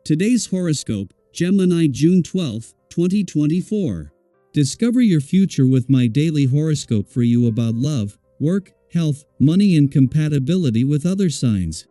Today's horoscope, Gemini June 12, 2024. Discover your future with my daily horoscope for you about love, work, health, money and compatibility with other signs.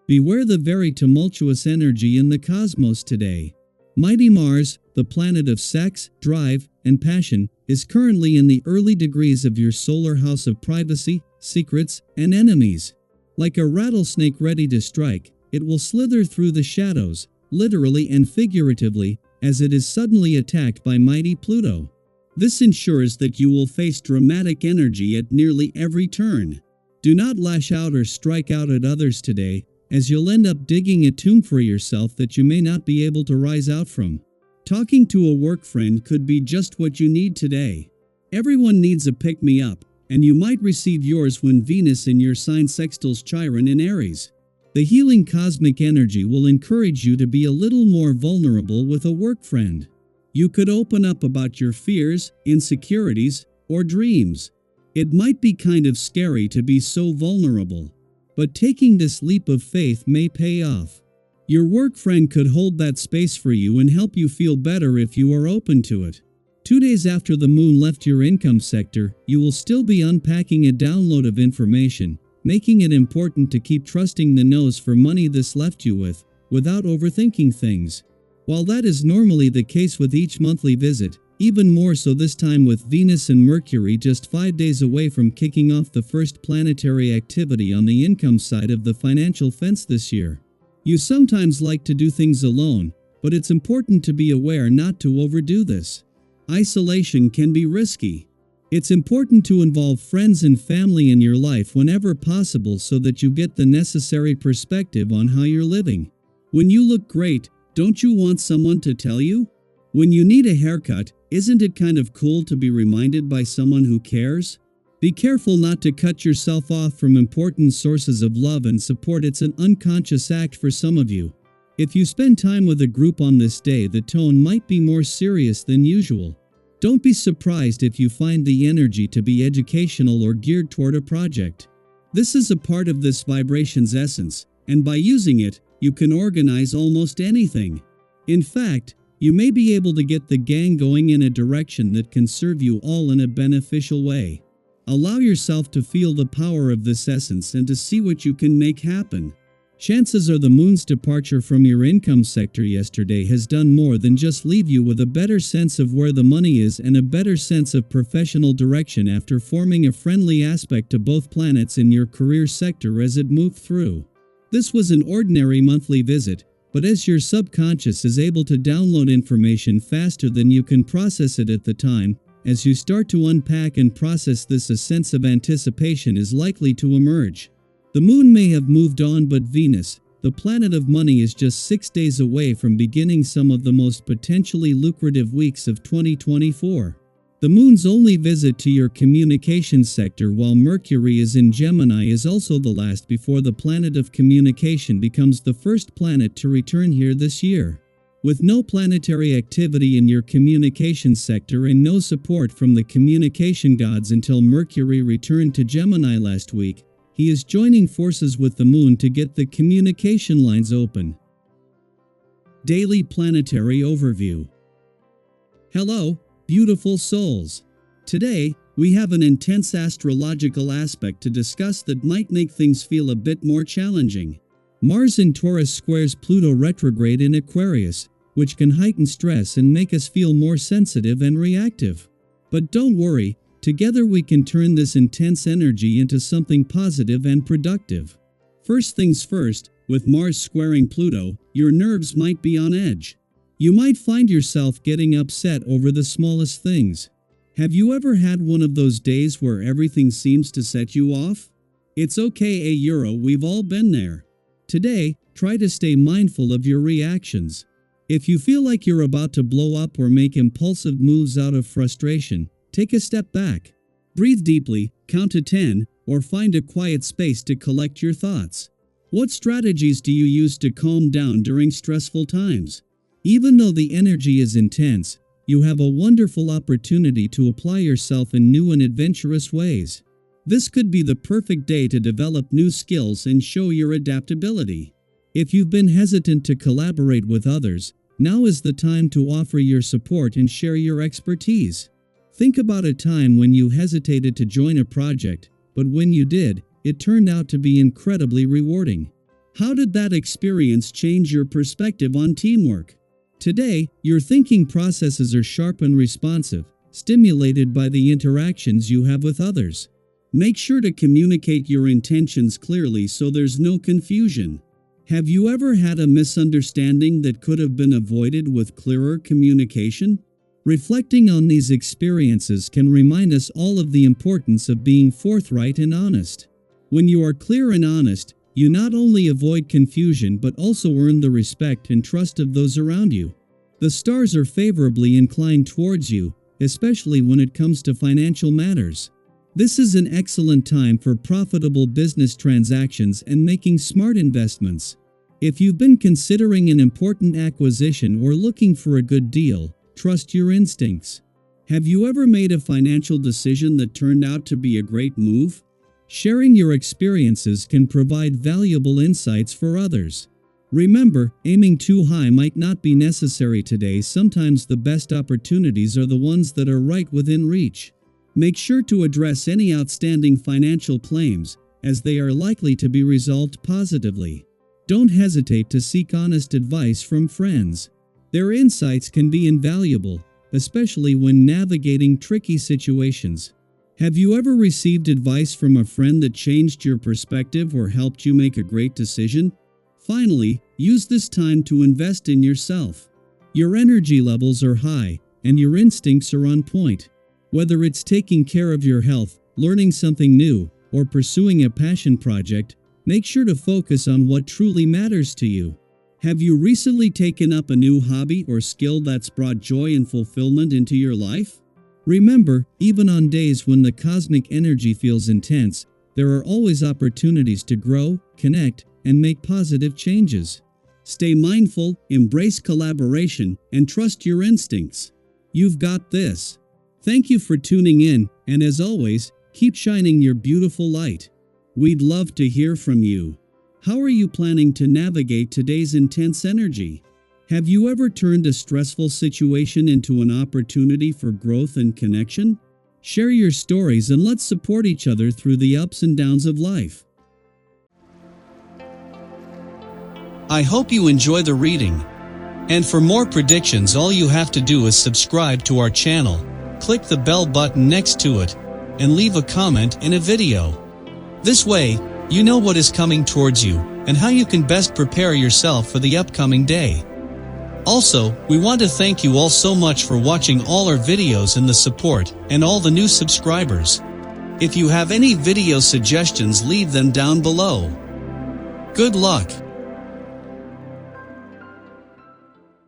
Beware the very tumultuous energy in the cosmos today. Mighty Mars, the planet of sex, drive, and passion, is currently in the early degrees of your solar house of privacy, secrets, and enemies. Like a rattlesnake ready to strike, it will slither through the shadows, literally and figuratively, as it is suddenly attacked by mighty Pluto. This ensures that you will face dramatic energy at nearly every turn. Do not lash out or strike out at others today, as you'll end up digging a tomb for yourself that you may not be able to rise out from. Talking to a work friend could be just what you need today. Everyone needs a pick-me-up, and you might receive yours when Venus in your sign sextiles Chiron in Aries. The healing cosmic energy will encourage you to be a little more vulnerable with a work friend. You could open up about your fears, insecurities, or dreams. It might be kind of scary to be so vulnerable, but taking this leap of faith may pay off. Your work friend could hold that space for you and help you feel better if you are open to it. 2 days after the moon left your income sector, you will still be unpacking a download of information, making it important to keep trusting the nose for money this left you with, without overthinking things. While that is normally the case with each monthly visit, even more so this time with Venus and Mercury just 5 days away from kicking off the first planetary activity on the income side of the financial fence this year. You sometimes like to do things alone, but it's important to be aware not to overdo this. Isolation can be risky. It's important to involve friends and family in your life whenever possible so that you get the necessary perspective on how you're living. When you look great, don't you want someone to tell you? When you need a haircut, isn't it kind of cool to be reminded by someone who cares? Be careful not to cut yourself off from important sources of love and support. It's an unconscious act for some of you. If you spend time with a group on this day, the tone might be more serious than usual. Don't be surprised if you find the energy to be educational or geared toward a project. This is a part of this vibration's essence, and by using it, you can organize almost anything. In fact, you may be able to get the gang going in a direction that can serve you all in a beneficial way. Allow yourself to feel the power of this essence and to see what you can make happen. Chances are the moon's departure from your income sector yesterday has done more than just leave you with a better sense of where the money is and a better sense of professional direction after forming a friendly aspect to both planets in your career sector as it moved through. This was an ordinary monthly visit, but as your subconscious is able to download information faster than you can process it at the time, as you start to unpack and process this, a sense of anticipation is likely to emerge. The moon may have moved on, but Venus, the planet of money, is just 6 days away from beginning some of the most potentially lucrative weeks of 2024. The moon's only visit to your communications sector while Mercury is in Gemini is also the last before the planet of communication becomes the first planet to return here this year. With no planetary activity in your communications sector and no support from the communication gods until Mercury returned to Gemini last week, he is joining forces with the moon to get the communication lines open. Daily Planetary Overview. Hello, beautiful souls. Today, we have an intense astrological aspect to discuss that might make things feel a bit more challenging. Mars in Taurus squares Pluto retrograde in Aquarius, which can heighten stress and make us feel more sensitive and reactive. But don't worry. Together we can turn this intense energy into something positive and productive. First things first, with Mars squaring Pluto, your nerves might be on edge. You might find yourself getting upset over the smallest things. Have you ever had one of those days where everything seems to set you off? It's okay, we've all been there. Today, try to stay mindful of your reactions. If you feel like you're about to blow up or make impulsive moves out of frustration, take a step back. Breathe deeply, count to 10, or find a quiet space to collect your thoughts. What strategies do you use to calm down during stressful times? Even though the energy is intense, you have a wonderful opportunity to apply yourself in new and adventurous ways. This could be the perfect day to develop new skills and show your adaptability. If you've been hesitant to collaborate with others, now is the time to offer your support and share your expertise. Think about a time when you hesitated to join a project, but when you did, it turned out to be incredibly rewarding. How did that experience change your perspective on teamwork? Today, your thinking processes are sharp and responsive, stimulated by the interactions you have with others. Make sure to communicate your intentions clearly so there's no confusion. Have you ever had a misunderstanding that could have been avoided with clearer communication? Reflecting on these experiences can remind us all of the importance of being forthright and honest. When you are clear and honest, you not only avoid confusion but also earn the respect and trust of those around you. The stars are favorably inclined towards you, especially when it comes to financial matters. This is an excellent time for profitable business transactions and making smart investments. If you've been considering an important acquisition or looking for a good deal, trust your instincts. Have you ever made a financial decision that turned out to be a great move? Sharing your experiences can provide valuable insights for others. Remember, aiming too high might not be necessary today. Sometimes the best opportunities are the ones that are right within reach. Make sure to address any outstanding financial claims, as they are likely to be resolved positively. Don't hesitate to seek honest advice from friends. Their insights can be invaluable, especially when navigating tricky situations. Have you ever received advice from a friend that changed your perspective or helped you make a great decision? Finally, use this time to invest in yourself. Your energy levels are high, and your instincts are on point. Whether it's taking care of your health, learning something new, or pursuing a passion project, make sure to focus on what truly matters to you. Have you recently taken up a new hobby or skill that's brought joy and fulfillment into your life? Remember, even on days when the cosmic energy feels intense, there are always opportunities to grow, connect, and make positive changes. Stay mindful, embrace collaboration, and trust your instincts. You've got this. Thank you for tuning in, and as always, keep shining your beautiful light. We'd love to hear from you. How are you planning to navigate today's intense energy? Have you ever turned a stressful situation into an opportunity for growth and connection? Share your stories and let's support each other through the ups and downs of life. I hope you enjoy the reading. And for more predictions, all you have to do is subscribe to our channel, click the bell button next to it, and leave a comment in a video. This way, you know what is coming towards you and how you can best prepare yourself for the upcoming day. Also, we want to thank you all so much for watching all our videos and the support, and all the new subscribers. If you have any video suggestions, leave them down below. Good luck!